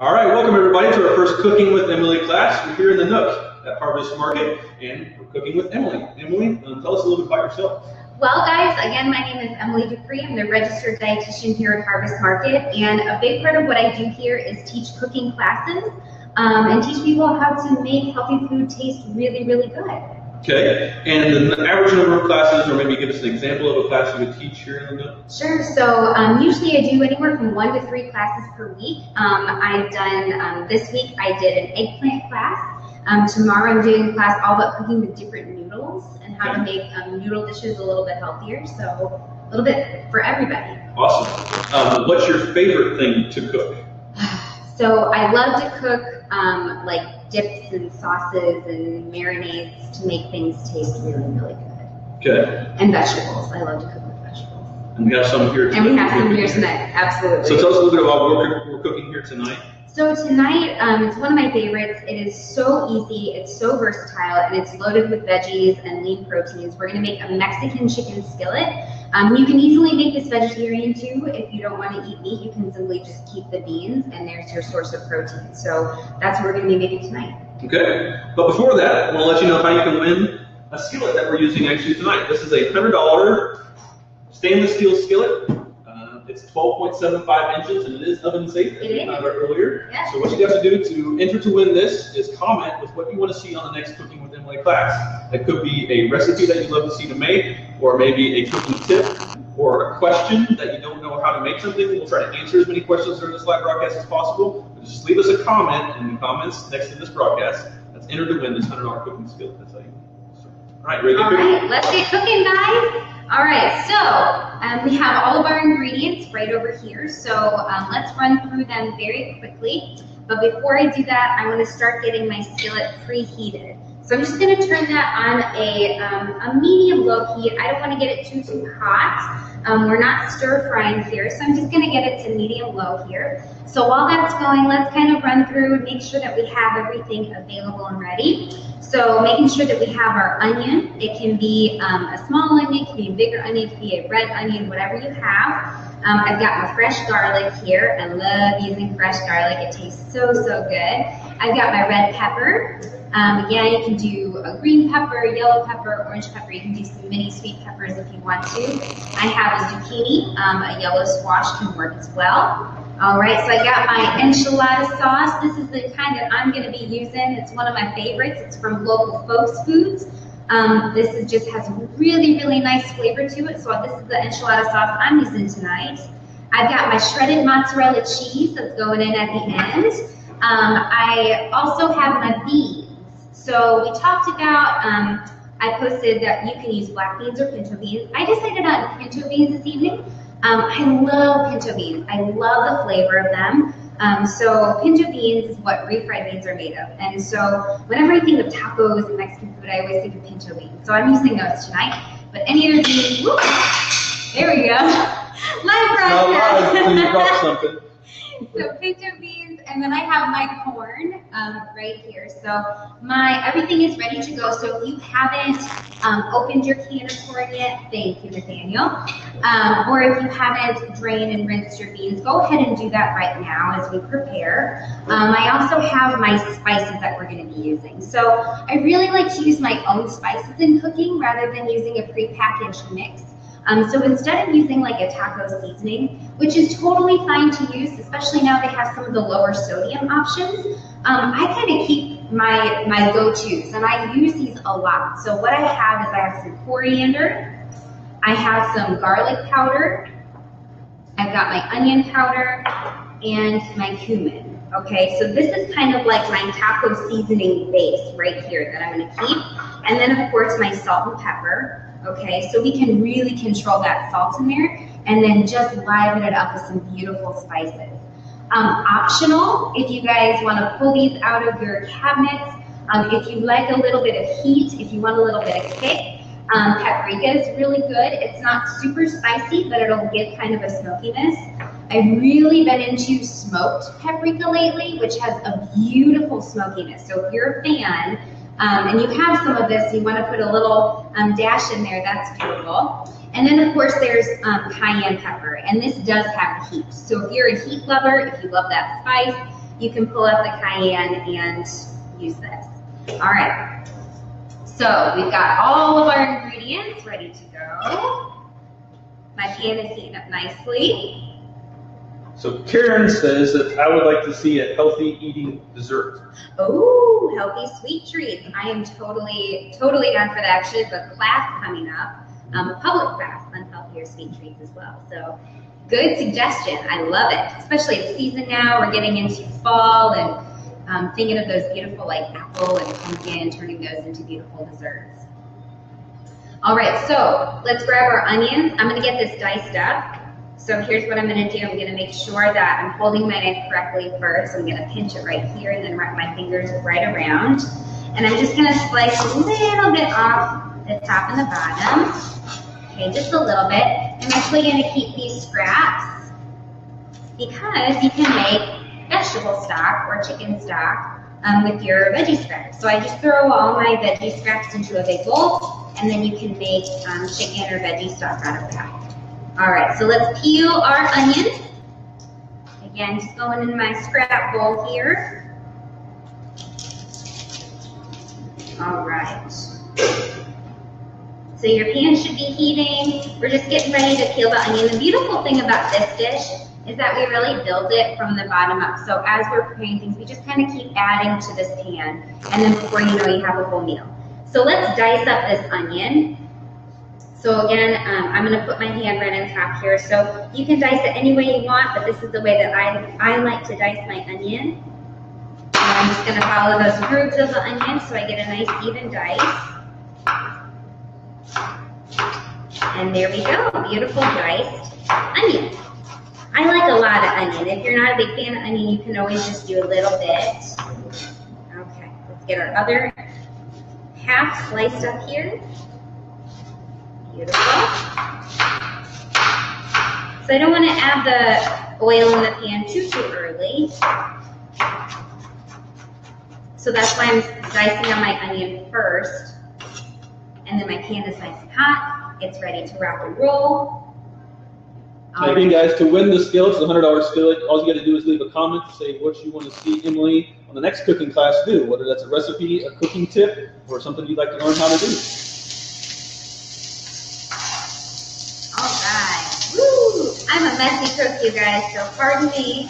All right, welcome everybody to our first Cooking with Emily class. We're here in the Nook at Harvest Market, and we're cooking with Emily. Emily, tell us a little bit about yourself. Well, guys, again, my name is Emily Dupree. I'm the registered dietitian here at Harvest Market, and a big part of what I do here is teach cooking classes and teach people how to make healthy food taste really, really good. Okay, and the average number of classes, or maybe give us an example of a class you would teach here in the Nook? Sure, so usually I do anywhere from 1 to 3 classes per week. I've done, this week I did an eggplant class. Tomorrow I'm doing a class all about cooking with different noodles and how to make noodle dishes a little bit healthier, so a little bit for everybody. Awesome. What's your favorite thing to cook? So I love to cook like dips and sauces and marinades to make things taste really, really good. Okay. And vegetables. I love to cook with vegetables. And we have some here tonight. And we have some here tonight, absolutely. So tell us a little bit about what we're cooking here tonight. So tonight, it's one of my favorites. It is so easy, it's so versatile, and it's loaded with veggies and lean proteins. We're gonna make a Mexican chicken skillet. You can easily make this vegetarian too. If you don't want to eat meat, you can simply just keep the beans, and there's your source of protein. So that's what we're gonna be making tonight. Okay, but before that, I want to let you know how you can win a skillet that we're using actually tonight. This is a $100 stainless steel skillet. It's 12.75 inches, and it is oven safe, as we found out earlier. Yeah. So what you have to do to enter to win this is comment with what you want to see on the next Cooking with Emily class. It could be a recipe that you'd love to see to make, or maybe a cooking tip, or a question that you don't know how to make something. We'll try to answer as many questions during this live broadcast as possible. But just leave us a comment in the comments next to this broadcast that's entered to win this $100 cooking skillet. That's how you start. All right, ready to get cooking? All right, let's get cooking, guys. All right, so we have all of our ingredients right over here. So let's run through them very quickly. But before I do that, I want to start getting my skillet preheated. So I'm just going to turn that on a medium-low heat. I don't want to get it too hot. We're not stir-frying here, so I'm just going to get it to medium-low here. So while that's going, let's kind of run through and make sure that we have everything available and ready. So making sure that we have our onion. It can be a small onion, it can be a bigger onion, it can be a red onion, whatever you have. I've got my fresh garlic here. I love using fresh garlic. It tastes so, so good. I've got my red pepper. Again, you can do a green pepper, yellow pepper, orange pepper. You can do some mini sweet peppers if you want to. I have a zucchini. A yellow squash can work as well. All right, so I got my enchilada sauce. This is the kind that I'm going to be using. It's one of my favorites. It's from Local Folks Foods. This just has really, really nice flavor to it. So this is the enchilada sauce I'm using tonight. I've got my shredded mozzarella cheese that's going in at the end. I also have my beans. So we talked about, I posted that you can use black beans or pinto beans. I decided on pinto beans this evening. I love pinto beans. I love the flavor of them. So pinto beans is what refried beans are made of. And so whenever I think of tacos and Mexican food, I always think of pinto beans. So I'm using those tonight. But any other beans, whoop, there we go. Live broadcast. You dropped something. So pinto beans, and then I have my corn right here. So everything is ready to go. So if you haven't opened your can of corn yet, thank you, Nathaniel. Or if you haven't drained and rinsed your beans, go ahead and do that right now as we prepare. I also have my spices that we're going to be using. So I really like to use my own spices in cooking rather than using a prepackaged mix. So instead of using like a taco seasoning, which is totally fine to use, especially now they have some of the lower sodium options, I kind of keep my go-tos, and I use these a lot. So what I have is I have some coriander, I have some garlic powder, I've got my onion powder, and my cumin. Okay, so this is kind of like my taco seasoning base right here that I'm going to keep. And then of course my salt and pepper. Okay, so we can really control that salt in there, and then just liven it up with some beautiful spices. Optional, if you guys want to pull these out of your cabinets, if you like a little bit of heat, if you want a little bit of kick, paprika is really good. It's not super spicy, but it'll give kind of a smokiness. I've really been into smoked paprika lately, which has a beautiful smokiness. So if you're a fan, and you have some of this, you want to put a little dash in there, that's beautiful. And then of course there's cayenne pepper, and this does have heat. So if you're a heat lover, if you love that spice, you can pull up the cayenne and use this. All right, so we've got all of our ingredients ready to go. My pan is heating up nicely. So Karen says that I would like to see a healthy eating dessert. Oh, healthy sweet treats. I am totally down for that. Actually, there's a class coming up, a public class on healthier sweet treats as well. So good suggestion. I love it. Especially it's season now. We're getting into fall and thinking of those beautiful like apple and pumpkin, turning those into beautiful desserts. All right, so let's grab our onions. I'm gonna get this diced up. So here's what I'm gonna do. I'm gonna make sure that I'm holding my knife correctly first. I'm gonna pinch it right here and then wrap my fingers right around. And I'm just gonna slice a little bit off the top and the bottom. Okay, just a little bit. I'm actually gonna keep these scraps because you can make vegetable stock or chicken stock with your veggie scraps. So I just throw all my veggie scraps into a big bowl, and then you can make chicken or veggie stock out of that. All right, so let's peel our onions. Again, just going in my scrap bowl here. All right. So your pan should be heating. We're just getting ready to peel the onion. The beautiful thing about this dish is that we really build it from the bottom up. So as we're preparing things, we just kind of keep adding to this pan, and then before you know, you have a full meal. So let's dice up this onion. So again, I'm gonna put my hand right on top here. So you can dice it any way you want, but this is the way that I like to dice my onion. And I'm just gonna follow those grooves of the onion so I get a nice even dice. And there we go, beautiful diced onion. I like a lot of onion. If you're not a big fan of onion, you can always just do a little bit. Okay, let's get our other half sliced up here. Beautiful. So I don't want to add the oil in the pan too early. So that's why I'm dicing on my onion first. And then my pan is nice and hot. It's ready to rock and roll. Again, guys, to win the skillet, the $100 skillet, all you got to do is leave a comment to say what you want to see Emily on the next cooking class do, whether that's a recipe, a cooking tip, or something you'd like to learn how to do. I'm a messy cook, you guys, so pardon me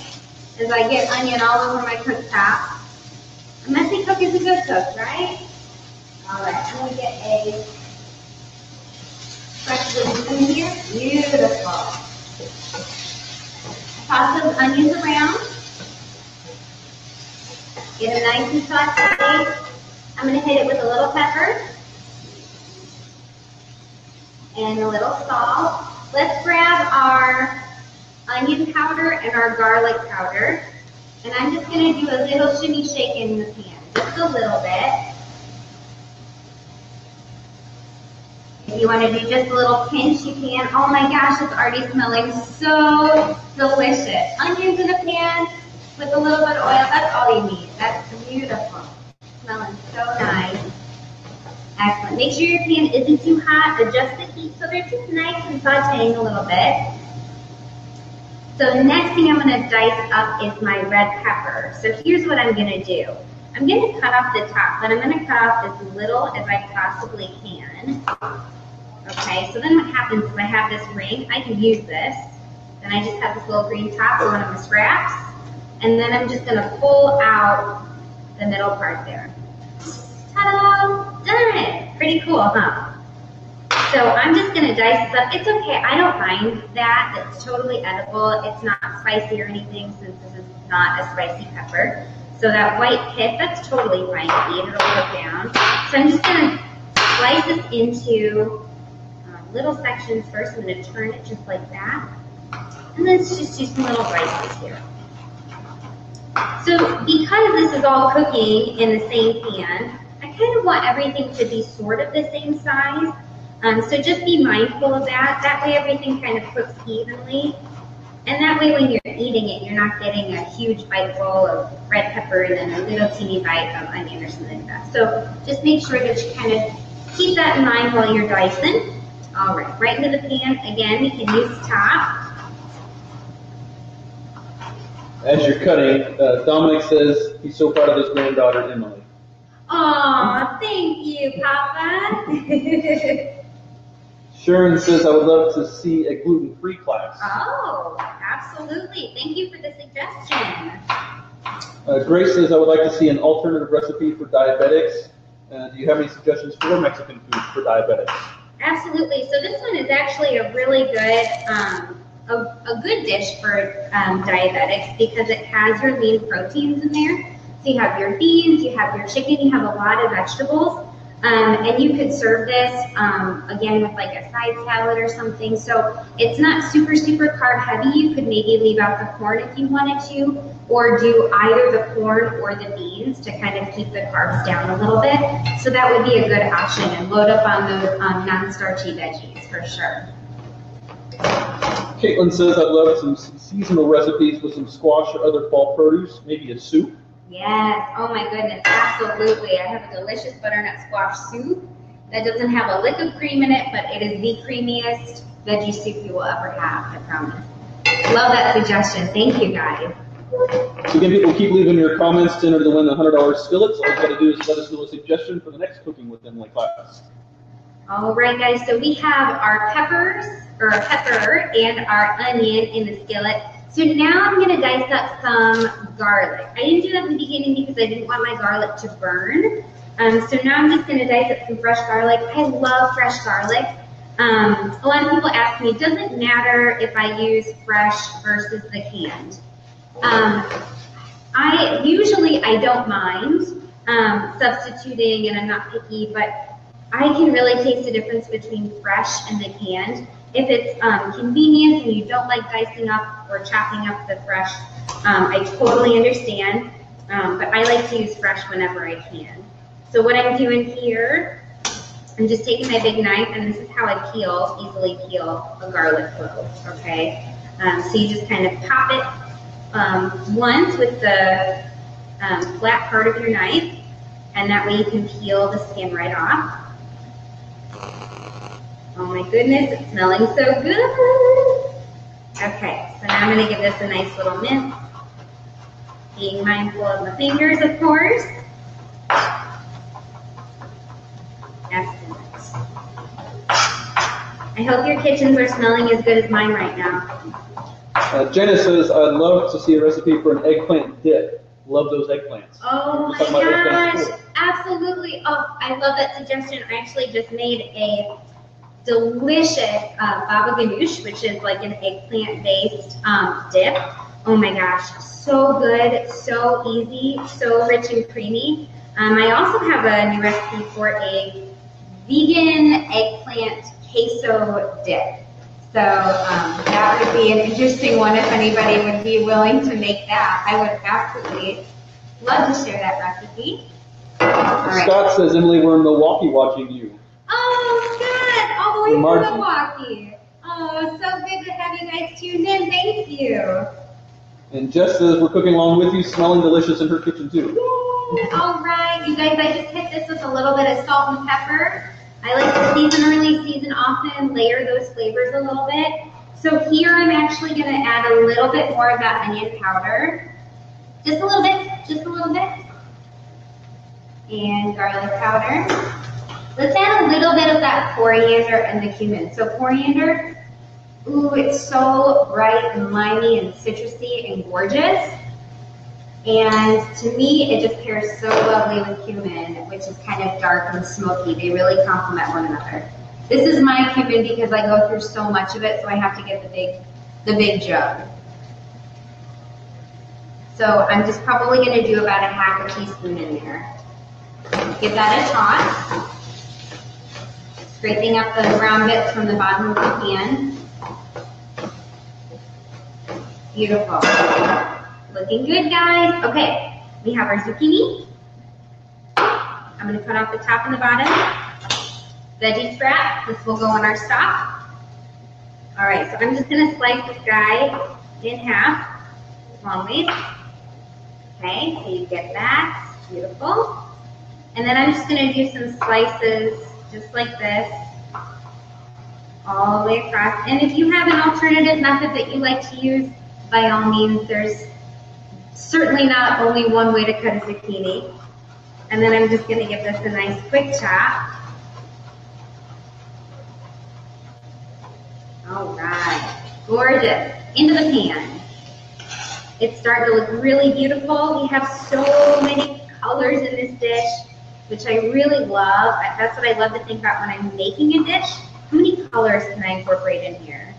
as I get onion all over my cooktop. A messy cook is a good cook, right? All right, I'm going to get a fresh leaf in here. Beautiful. Toss those onions around. Get them nice and sauteed. I'm going to hit it with a little pepper and a little salt. Let's grab our onion powder and our garlic powder. And I'm just going to do a little shimmy shake in the pan, just a little bit. If you want to do just a little pinch, you can. Oh my gosh, it's already smelling so delicious. Onions in a pan with a little bit of oil, that's all you need. That's beautiful. Smelling so nice. Excellent. Make sure your pan isn't too hot. Adjust the heat so they're just nice and sauteing a little bit. So the next thing I'm going to dice up is my red pepper. So here's what I'm going to do. I'm going to cut off the top, but I'm going to cut off as little as I possibly can. Okay, so then what happens is I have this ring. I can use this. Then I just have this little green top for one of my scraps. And then I'm just going to pull out the middle part there. Ta-da! Done! Pretty cool, huh? So I'm just going to dice this up. It's okay. I don't mind that. It's totally edible. It's not spicy or anything since this is not a spicy pepper. So that white pith, that's totally fine to eat. It'll cook down. So I'm just going to slice this into little sections first. I'm going to turn it just like that. And then let's just do some little dices here. So because this is all cooking in the same pan, I kind of want everything to be sort of the same size. So just be mindful of that. That way everything kind of cooks evenly. And that way when you're eating it, you're not getting a huge bite full of red pepper and then a little teeny bite of onion or something like that. So just make sure that you kind of keep that in mind while you're dicing. All right, right into the pan. Again, we can use top. As you're cutting, Dominic says he's so proud of his granddaughter, Emily. Aw, thank you, Papa. Sharon says, I would love to see a gluten-free class. Oh, absolutely. Thank you for the suggestion. Grace says, I would like to see an alternative recipe for diabetics. Do you have any suggestions for Mexican food for diabetics? Absolutely. So this one is actually a really good, a good dish for diabetics because it has your lean proteins in there. So you have your beans, you have your chicken, you have a lot of vegetables. And you could serve this, again, with like a side salad or something. So it's not super, super carb heavy. You could maybe leave out the corn if you wanted to, or do either the corn or the beans to kind of keep the carbs down a little bit. So that would be a good option, and load up on those non-starchy veggies for sure. Caitlin says, I'd love some seasonal recipes with some squash or other fall produce, maybe a soup. Yes, oh my goodness, absolutely. I have a delicious butternut squash soup that doesn't have a lick of cream in it, but it is the creamiest veggie soup you will ever have, I promise. Love that suggestion. Thank you, guys. So again, people keep leaving your comments to enter to win the $100 skillets. All you got to do is let us know a suggestion for the next Cooking with Emily class. All right, guys, so we have our pepper and our onion in the skillet. So now I'm gonna dice up some garlic. I didn't do that in the beginning because I didn't want my garlic to burn. So now I'm just gonna dice up some fresh garlic. I love fresh garlic. A lot of people ask me, does it matter if I use fresh versus the canned? I don't mind substituting, and I'm not picky, but I can really taste the difference between fresh and the canned. If it's convenient and you don't like dicing up or chopping up the fresh, I totally understand, but I like to use fresh whenever I can. So what I'm doing here, I'm just taking my big knife, and this is how I easily peel a garlic clove, okay? So you just kind of pop it once with the flat part of your knife, and that way you can peel the skin right off. Oh my goodness, it's smelling so good. Okay, so now I'm gonna give this a nice little mince. Being mindful of my fingers, of course. Excellent. I hope your kitchens are smelling as good as mine right now. Jenna says, I'd love to see a recipe for an eggplant dip. Love those eggplants. Oh my gosh, absolutely. Oh, I love that suggestion. I actually just made a delicious baba ganoush, which is like an eggplant-based dip. Oh my gosh, so good, so easy, so rich and creamy. I also have a new recipe for a vegan eggplant queso dip. So that would be an interesting one if anybody would be willing to make that. I would absolutely love to share that recipe. All right. Scott says, Emily, we're in Milwaukee watching you. Oh, good. All the way from Milwaukee. Oh, so good to have you guys tuned in. Thank you. And Jess says, we're cooking along with you, smelling delicious in her kitchen too. Yay. All right, you guys, I just hit this with a little bit of salt and pepper. I like to season early, season often, layer those flavors a little bit. So here I'm actually going to add a little bit more of that onion powder. Just a little bit, just a little bit. And garlic powder. Let's add a little bit of that coriander and the cumin. So coriander, ooh, it's so bright and limey and citrusy and gorgeous. And to me, it just pairs so lovely with cumin, which is kind of dark and smoky. They really complement one another. This is my cumin because I go through so much of it, so I have to get the big jug. So I'm just probably going to do about a half a teaspoon in there. Give that a toss. Scraping up the brown bits from the bottom of the pan. Beautiful. Looking good, guys. Okay, we have our zucchini. I'm going to cut off the top and the bottom. Veggie scrap. This will go on our stock. All right, so I'm just going to slice this guy in half, long ways. Okay, so you get that. Beautiful. And then I'm just going to do some slices just like this, all the way across. And if you have an alternative method that you like to use, by all means, there's certainly not only one way to cut a zucchini. And then I'm just gonna give this a nice quick chop. All right, gorgeous. Into the pan. It's starting to look really beautiful. We have so many colors in this dish, which I really love. That's what I love to think about when I'm making a dish. How many colors can I incorporate in here?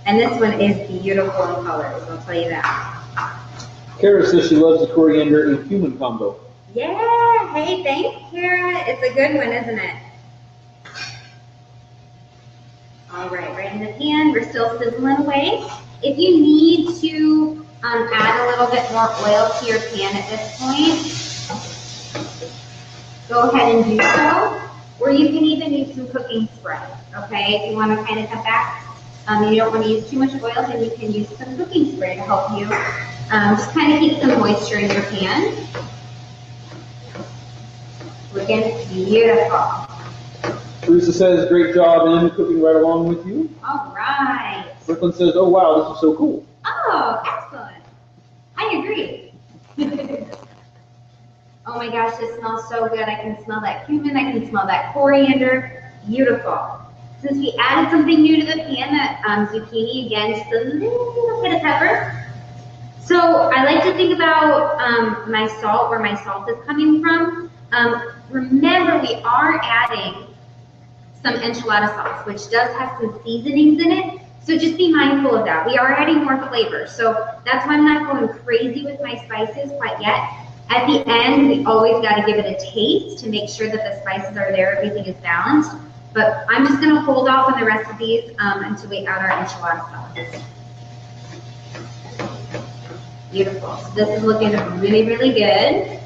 And this one is beautiful in colors, I'll tell you that. Kara says she loves the coriander and cumin combo. Yeah, hey, thanks, Kara. It's a good one, isn't it? All right in the pan. We're still sizzling away. If you need to add a little bit more oil to your pan at this point, go ahead and do so. Or you can even use some cooking spray, okay? If you want to kind of cut back, you don't want to use too much oil, then you can use some cooking spray to help you. Just kind of keep some moisture in your pan. Looking beautiful. Teresa says, great job, and cooking right along with you. All right. Brooklyn says, oh wow, this is so cool. Oh, excellent. I agree. Oh my gosh, this smells so good. I can smell that cumin, I can smell that coriander. Beautiful. Since we added something new to the pan, that zucchini, again, just a little bit of pepper. So I like to think about my salt, where my salt is coming from. Remember, we are adding some enchilada sauce, which does have some seasonings in it. So just be mindful of that. We are adding more flavor. So that's why I'm not going crazy with my spices quite yet. At the end, we always got to give it a taste to make sure that the spices are there, everything is balanced. But I'm just going to hold off on the rest of these until we add our enchilada sauce. Beautiful. So this is looking really, really good.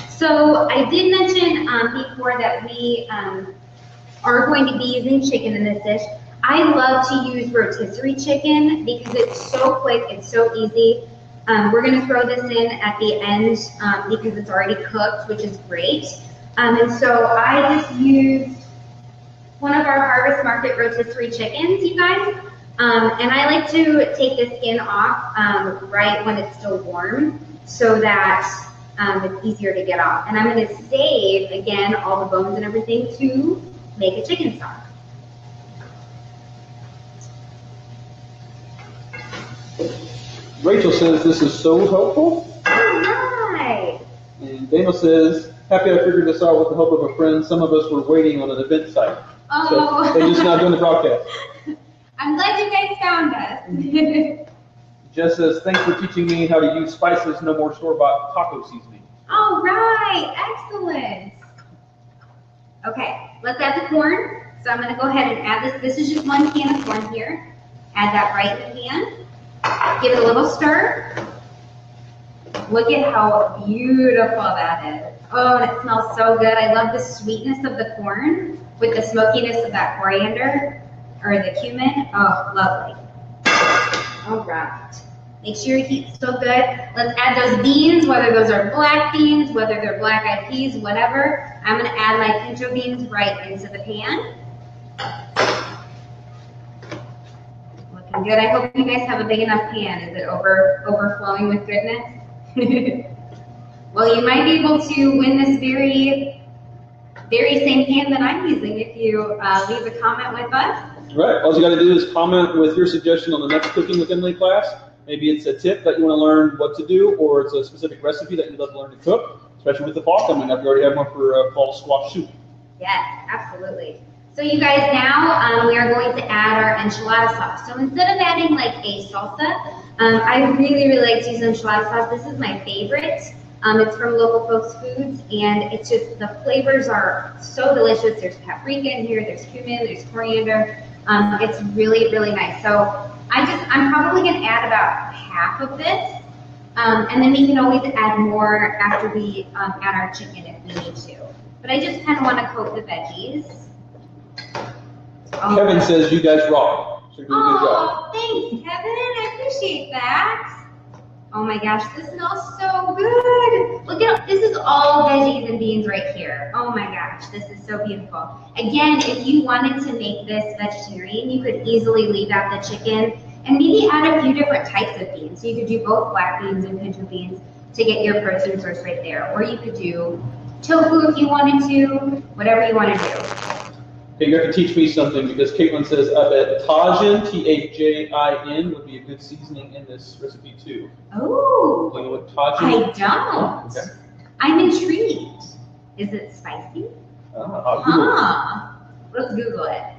So I did mention before that we are going to be using chicken in this dish. I love to use rotisserie chicken because it's so quick, it's so easy. We're going to throw this in at the end because it's already cooked, which is great. And so I just used one of our Harvest Market rotisserie chickens, you guys. And I like to take the skin off right when it's still warm so that it's easier to get off. And I'm going to save, again, all the bones and everything to make a chicken stock. Rachel says this is so helpful. All right. And Daniel says, happy I figured this out with the help of a friend. Some of us were waiting on an event site. Oh. So they're just not doing the broadcast. I'm glad you guys found us. Jess says, thanks for teaching me how to use spices, no more store-bought taco seasoning. All right, excellent. Okay, let's add the corn. So I'm gonna go ahead and add this. This is just one can of corn here. Add that right in the pan. Give it a little stir. Look at how beautiful that is. Oh, and it smells so good. I love the sweetness of the corn with the smokiness of that coriander or the cumin. Oh, lovely. All right. Make sure your heat's still good. Let's add those beans, whether those are black beans, whether they're black-eyed peas, whatever. I'm gonna add my pinto beans right into the pan. Looking good. I hope you guys have a big enough pan. Is it overflowing with goodness? Well, you might be able to win this very same pan that I'm using if you leave a comment with us. Right. All you got to do is comment with your suggestion on the next Cooking with Emily class. Maybe it's a tip that you want to learn what to do, or it's a specific recipe that you'd love to learn to cook, especially with the fall coming up. You already have one for fall squash soup. Yes, absolutely. So you guys, now we are going to add our enchilada sauce. So instead of adding like a salsa, I really like to use enchilada sauce. This is my favorite. It's from Local Folks Foods, and it's just, the flavors are so delicious. There's paprika in here, there's cumin, there's coriander. It's really, really nice. So I'm probably going to add about half of this, and then we can always add more after we add our chicken if we need to. But I just kind of want to coat the veggies. Kevin says you guys rock. So you're doing a good job. Oh, thanks, Kevin. I appreciate that. Oh my gosh, this smells so good. Look at, this is all veggies and beans right here. Oh my gosh, this is so beautiful. Again, if you wanted to make this vegetarian, you could easily leave out the chicken And maybe add a few different types of beans. So you could do both black beans and pinto beans to get your protein source right there. Or you could do tofu if you wanted to, whatever you want to do. Okay, you have to teach me something because Caitlin says I bet Tajin, T-H-J-I-N, would be a good seasoning in this recipe too. Oh, Do you know what Tajin? I don't. Okay. I'm intrigued. Is it spicy? I'll Google it. Let's Google it.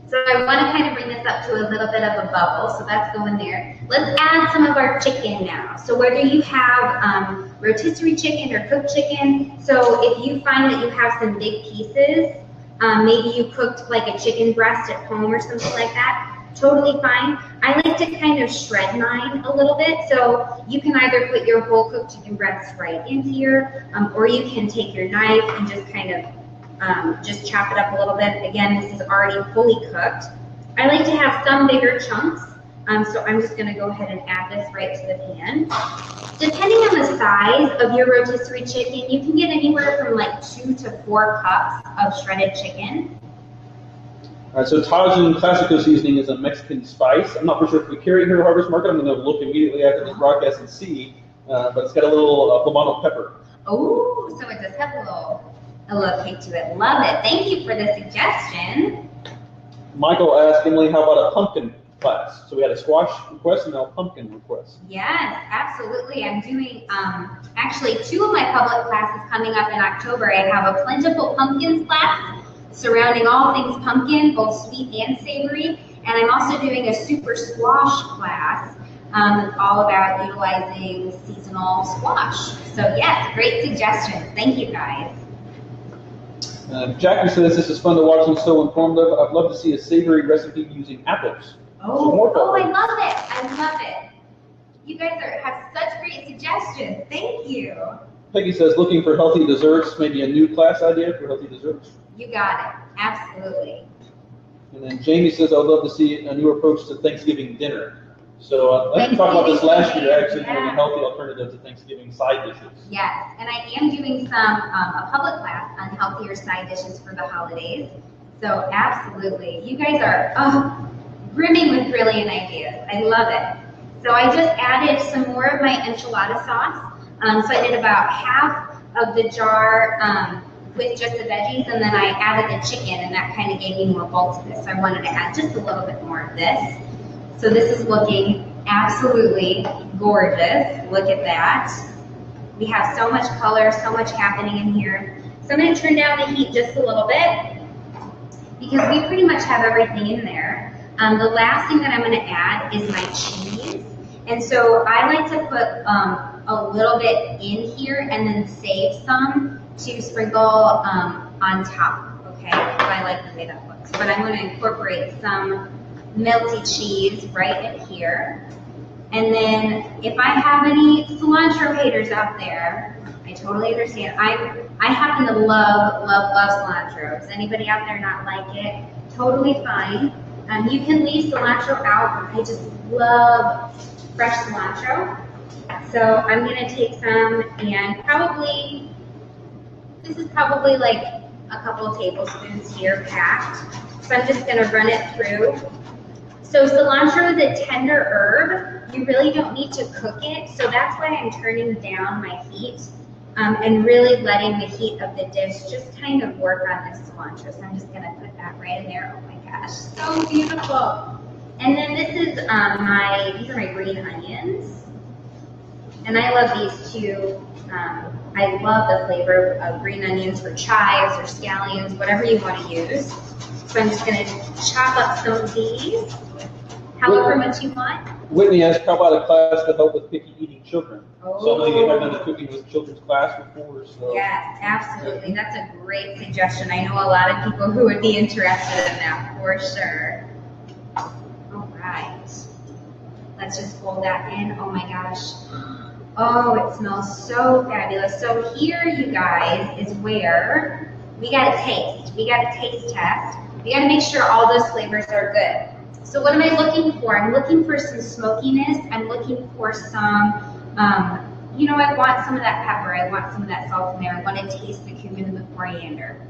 So I want to kind of bring this up to a little bit of a bubble, so that's going there. Let's add some of our chicken now. So whether you have rotisserie chicken or cooked chicken, so if you find that you have some big pieces, maybe you cooked like a chicken breast at home or something like that, totally fine. I like to kind of shred mine a little bit, so you can either put your whole cooked chicken breast right in here, or you can take your knife and just kind of just chop it up a little bit. Again, this is already fully cooked. I like to have some bigger chunks, so I'm just going to go ahead and add this right to the pan. Depending on the size of your rotisserie chicken, you can get anywhere from like 2 to 4 cups of shredded chicken. All right, so Tajin Classico seasoning is a Mexican spice. I'm not for sure if we carry it here at Harvest Market. I'm going to look immediately after this broadcast and see, but it's got a little poblano pepper. Oh, so it does have a little kick to it. Love it. Thank you for the suggestion. Michael asked Emily, how about a pumpkin class? So we had a squash request and now a pumpkin request. Yes, absolutely. I'm doing actually 2 of my public classes coming up in October. I have a plentiful pumpkins class surrounding all things pumpkin, both sweet and savory. And I'm also doing a super squash class all about utilizing seasonal squash. So yes, great suggestions. Thank you guys. Jackie says this is fun to watch and so informative. I'd love to see a savory recipe using apples. Oh, I love it. I love it. You guys have such great suggestions. Thank you. Peggy says looking for healthy desserts, maybe a new class idea for healthy desserts. You got it. Absolutely. And then Jamie says I'd love to see a new approach to Thanksgiving dinner. So I think we talked about this last year, actually doing a healthy alternative to Thanksgiving side dishes. Yes, and I am doing a public class on healthier side dishes for the holidays. So absolutely. You guys are brimming with brilliant ideas. I love it. So I just added some more of my enchilada sauce. So I did about half of the jar with just the veggies, and then I added the chicken, and that kind of gave me more bulk to this. So I wanted to add just a little bit more of this. So this is looking absolutely gorgeous. Look at that. We have so much color, so much happening in here. So I'm going to turn down the heat just a little bit because we pretty much have everything in there. The last thing that I'm going to add is my cheese. And so I like to put a little bit in here and then save some to sprinkle on top. Okay, so I like the way that looks. But I'm going to incorporate some melty cheese right in here. And then if I have any cilantro haters out there, I totally understand. I happen to love cilantro. Does anybody out there not like it? Totally fine. You can leave cilantro out. I just love fresh cilantro. So I'm going to take some and probably, this is probably like a couple of tablespoons here packed. So I'm just going to run it through. So cilantro is a tender herb. You really don't need to cook it. So that's why I'm turning down my heat and really letting the heat of the dish just kind of work on this cilantro. So I'm just going to put that right in there. Oh my gosh, so beautiful. And then this is these are my green onions. And I love these too. I love the flavor of green onions for chives or scallions, whatever you want to use. So I'm just going to chop up some of these, however much you want. Whitney asked, how about a class to help with picky eating children? Oh. So I know you have done the cooking with children's class before. So. Yes, absolutely. That's a great suggestion. I know a lot of people who would be interested in that for sure. All right. Let's just fold that in. Oh my gosh. Oh, it smells so fabulous. So here, you guys, is where we got to taste. We got to taste test. We got to make sure all those flavors are good. So what am I looking for? I'm looking for some smokiness. I'm looking for some, you know, I want some of that pepper. I want some of that salt in there. I want to taste the cumin and the coriander.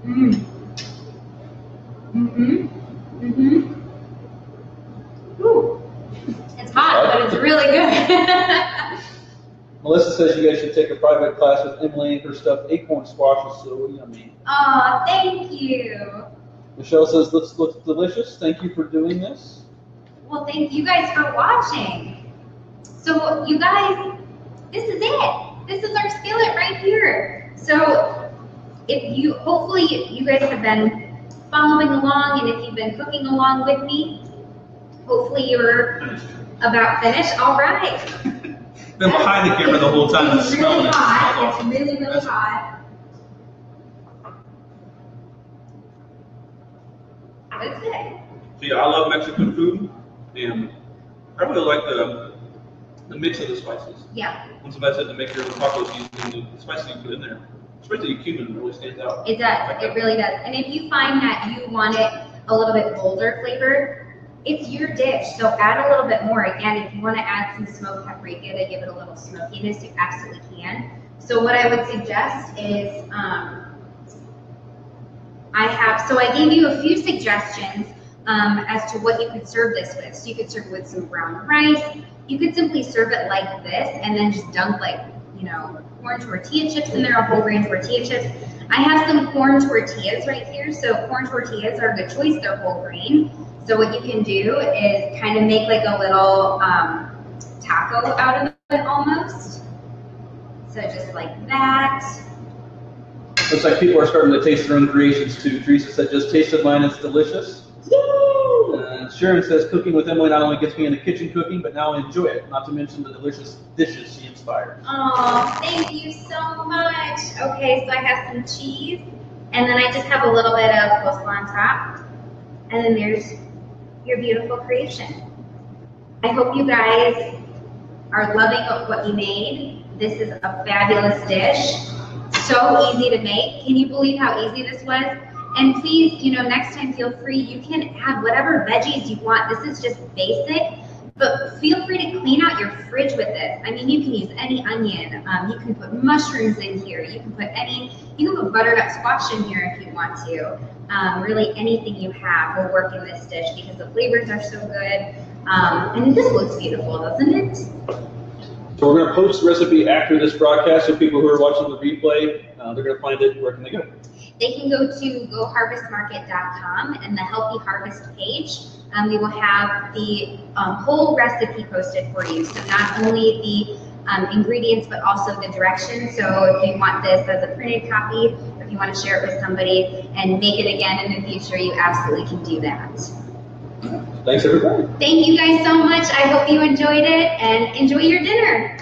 Mm. Mm-hmm. Mm-hmm. Ooh. It's hot, but it's really good. Melissa says you guys should take a private class with Emily. Her stuffed acorn squash is so yummy. Oh, thank you. Michelle says looks delicious. Thank you for doing this. Well, thank you guys for watching. So you guys, this is it. This is our skillet right here. So hopefully you guys have been following along, and if you've been cooking along with me, hopefully you're about finished. All right. Been behind the camera the whole time. It's really hot. It's really, really hot. That's it. See, I love Mexican food, and I really like the mix of the spices. Yeah. When somebody said to make your own tacos using the spices you put in there, especially the cumin really stands out. It does. It really does. And if you find that you want it a little bit bolder flavored, it's your dish, so add a little bit more. Again, if you want to add some smoked paprika to give it a little smokiness, you absolutely can. So what I would suggest is, I gave you a few suggestions as to what you could serve this with. So you could serve it with some brown rice. You could simply serve it like this and then just dunk corn tortilla chips in there, or whole grain tortilla chips. I have some corn tortillas right here. So corn tortillas are a good choice. They're whole grain. So what you can do is kind of make like a little taco out of it almost. So just like that. Looks like people are starting to taste their own creations too. Teresa said, just tasted mine, it's delicious. Yay! Sharon says, cooking with Emily not only gets me into kitchen cooking, but now I enjoy it, not to mention the delicious dishes she inspires. Oh, thank you so much. Okay, so I have some cheese, and then I just have a little bit of coleslaw on top. And then there's your beautiful creation. I hope you guys are loving what you made. This is a fabulous dish. So easy to make. Can you believe how easy this was? And please, next time feel free, you can add whatever veggies you want. This is just basic, but feel free to clean out your fridge with this. I mean, you can use any onion. You can put mushrooms in here. You can put buttered up squash in here if you want to. Really anything you have will work in this dish because the flavors are so good. And this looks beautiful, doesn't it? So we're going to post the recipe after this broadcast, so people who are watching the replay, they're going to find it. Where can they go? They can go to goharvestmarket.com and the Healthy Harvest page. We will have the whole recipe posted for you. So not only the ingredients, but also the directions. So if you want this as a printed copy, or if you want to share it with somebody and make it again in the future, you absolutely can do that. Thanks, everybody. Thank you guys so much. I hope you enjoyed it, and enjoy your dinner.